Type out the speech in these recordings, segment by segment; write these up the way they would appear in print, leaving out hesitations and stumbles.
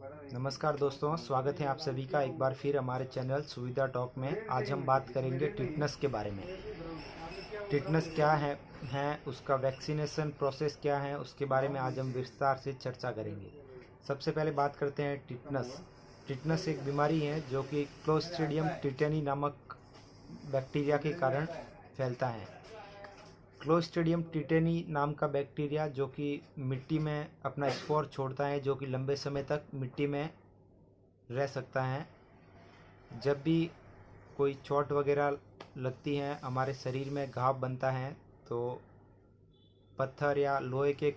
नमस्कार दोस्तों, स्वागत है आप सभी का एक बार फिर हमारे चैनल सुविधा टॉक में। आज हम बात करेंगे टिटनस के बारे में। टिटनस क्या है उसका वैक्सीनेशन प्रोसेस क्या है, उसके बारे में आज हम विस्तार से चर्चा करेंगे। सबसे पहले बात करते हैं टिटनस। टिटनस एक बीमारी है जो कि क्लोस्ट्रीडियम टिटेनी नामक बैक्टीरिया के कारण फैलता है। क्लोस्ट्रीडियम टिटेनी नाम का बैक्टीरिया जो कि मिट्टी में अपना स्पोर छोड़ता है, जो कि लंबे समय तक मिट्टी में रह सकता है। जब भी कोई चोट वगैरह लगती है, हमारे शरीर में घाव बनता है, तो पत्थर या लोहे के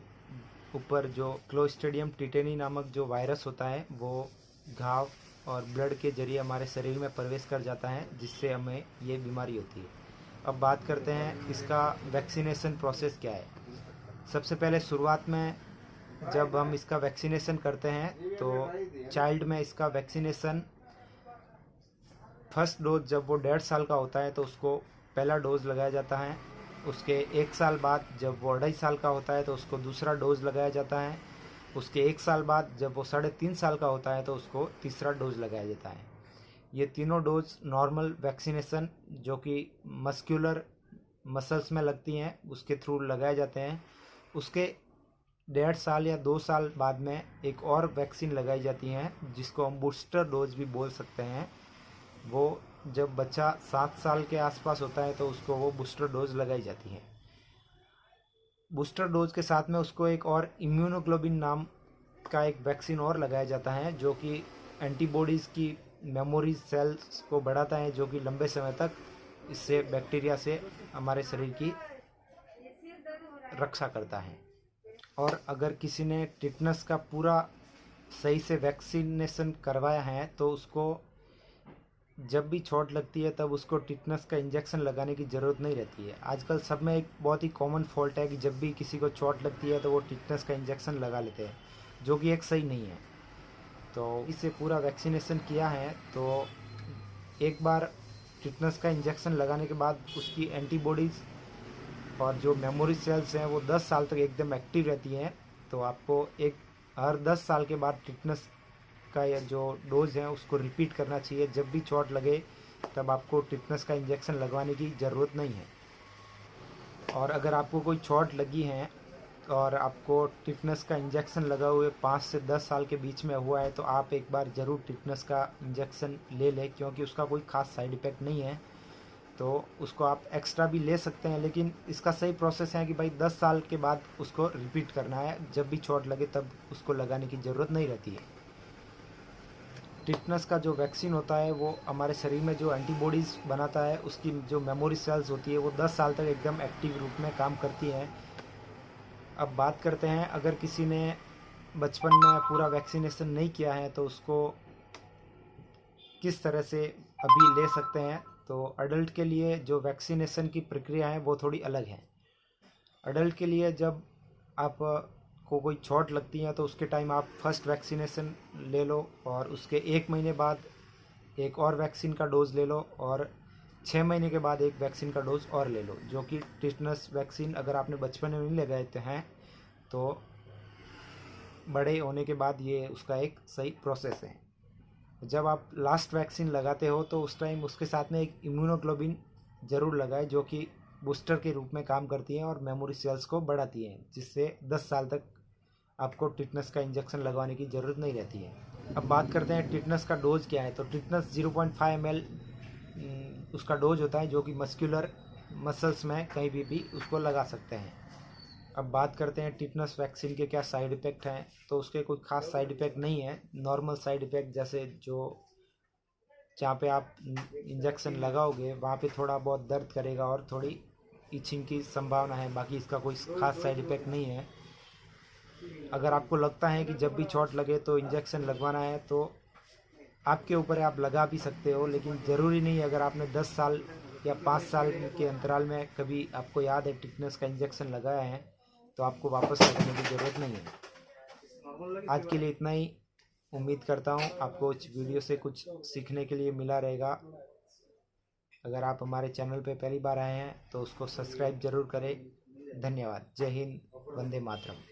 ऊपर जो क्लोस्ट्रीडियम टिटेनी नामक जो वायरस होता है वो घाव और ब्लड के जरिए हमारे शरीर में प्रवेश कर जाता है, जिससे हमें ये बीमारी होती है। अब बात करते हैं इसका वैक्सीनेशन प्रोसेस क्या है। सबसे पहले शुरुआत में जब हम इसका वैक्सीनेशन करते हैं तो चाइल्ड में इसका वैक्सीनेशन फर्स्ट डोज जब वो 1.5 साल का होता है तो उसको पहला डोज लगाया जाता है। उसके 1 साल बाद जब वो 2.5 साल का होता है तो उसको दूसरा डोज लगाया जाता है। उसके 1 साल बाद जब वो 3.5 साल का होता है तो उसको तीसरा डोज लगाया जाता है। ये तीनों डोज नॉर्मल वैक्सीनेशन जो कि मस्कुलर मसल्स में लगती हैं उसके थ्रू लगाए जाते हैं। उसके 1.5 साल या 2 साल बाद में एक और वैक्सीन लगाई जाती है जिसको हम बूस्टर डोज भी बोल सकते हैं। वो जब बच्चा 7 साल के आसपास होता है तो उसको वो बूस्टर डोज लगाई जाती है। बूस्टर डोज के साथ में उसको एक और इम्यूनोग्लोबिन नाम का एक वैक्सीन और लगाया जाता है जो कि एंटीबॉडीज़ की मेमोरी सेल्स को बढ़ाता है, जो कि लंबे समय तक इससे बैक्टीरिया से हमारे शरीर की रक्षा करता है। और अगर किसी ने टिटनस का पूरा सही से वैक्सीनेशन करवाया है तो उसको जब भी चोट लगती है तब उसको टिटनस का इंजेक्शन लगाने की ज़रूरत नहीं रहती है। आजकल सब में एक बहुत ही कॉमन फॉल्ट है कि जब भी किसी को चोट लगती है तो वो टिटनस का इंजेक्शन लगा लेते हैं, जो कि एक सही नहीं है। तो इससे पूरा वैक्सीनेशन किया है तो एक बार टिटनस का इंजेक्शन लगाने के बाद उसकी एंटीबॉडीज़ और जो मेमोरी सेल्स हैं वो 10 साल तक एकदम एक्टिव रहती हैं। तो आपको हर 10 साल के बाद टिटनस का या जो डोज है उसको रिपीट करना चाहिए। जब भी चोट लगे तब आपको टिटनस का इंजेक्शन लगवाने की ज़रूरत नहीं है। और अगर आपको कोई चोट लगी है और आपको टिटनस का इंजेक्शन लगा हुए 5 से 10 साल के बीच में हुआ है तो आप एक बार ज़रूर टिटनस का इंजेक्शन ले लें, क्योंकि उसका कोई ख़ास साइड इफ़ेक्ट नहीं है। तो उसको आप एक्स्ट्रा भी ले सकते हैं, लेकिन इसका सही प्रोसेस है कि भाई 10 साल के बाद उसको रिपीट करना है। जब भी चोट लगे तब उसको लगाने की ज़रूरत नहीं रहती है। टिटनस का जो वैक्सीन होता है वो हमारे शरीर में जो एंटीबॉडीज़ बनाता है उसकी जो मेमोरी सेल्स होती है वो 10 साल तक एकदम एक्टिव रूप में काम करती हैं। अब बात करते हैं अगर किसी ने बचपन में पूरा वैक्सीनेशन नहीं किया है तो उसको किस तरह से अभी ले सकते हैं। तो अडल्ट के लिए जो वैक्सीनेशन की प्रक्रिया है वो थोड़ी अलग है। अडल्ट के लिए जब आप को कोई चोट लगती है तो उसके टाइम आप फर्स्ट वैक्सीनेशन ले लो और उसके 1 महीने बाद एक और वैक्सीन का डोज ले लो और 6 महीने के बाद एक वैक्सीन का डोज और ले लो, जो कि टिटनस वैक्सीन अगर आपने बचपन में नहीं लगाए हैं तो बड़े होने के बाद ये उसका एक सही प्रोसेस है। जब आप लास्ट वैक्सीन लगाते हो तो उस टाइम उसके साथ में एक इम्यूनोग्लोबिन ज़रूर लगाए, जो कि बूस्टर के रूप में काम करती है और मेमोरी सेल्स को बढ़ाती है, जिससे 10 साल तक आपको टिटनस का इंजेक्शन लगवाने की ज़रूरत नहीं रहती है। अब बात करते हैं टिटनस का डोज़ क्या है। तो टिटनस 0.5 ml उसका डोज होता है, जो कि मस्कुलर मसल्स में कहीं भी उसको लगा सकते हैं। अब बात करते हैं टिटनस वैक्सीन के क्या साइड इफ़ेक्ट हैं। तो उसके कोई ख़ास साइड इफ़ेक्ट नहीं है। नॉर्मल साइड इफ़ेक्ट जैसे जो जहाँ पे आप इंजेक्शन लगाओगे वहाँ पे थोड़ा बहुत दर्द करेगा और थोड़ी इचिंग की संभावना है, बाकी इसका कोई ख़ास साइड इफ़ेक्ट नहीं है। अगर आपको लगता है कि जब भी चोट लगे तो इंजेक्शन लगवाना है तो आपके ऊपर है, आप लगा भी सकते हो, लेकिन ज़रूरी नहीं। अगर आपने 10 साल या 5 साल के अंतराल में कभी आपको याद है टिटनस का इंजेक्शन लगाया है तो आपको वापस लगाने की ज़रूरत नहीं है। आज के लिए इतना ही। उम्मीद करता हूँ आपको इस वीडियो से कुछ सीखने के लिए मिला रहेगा। अगर आप हमारे चैनल पर पहली बार आए हैं तो उसको सब्सक्राइब ज़रूर करें। धन्यवाद। जय हिंद। वंदे मातरम।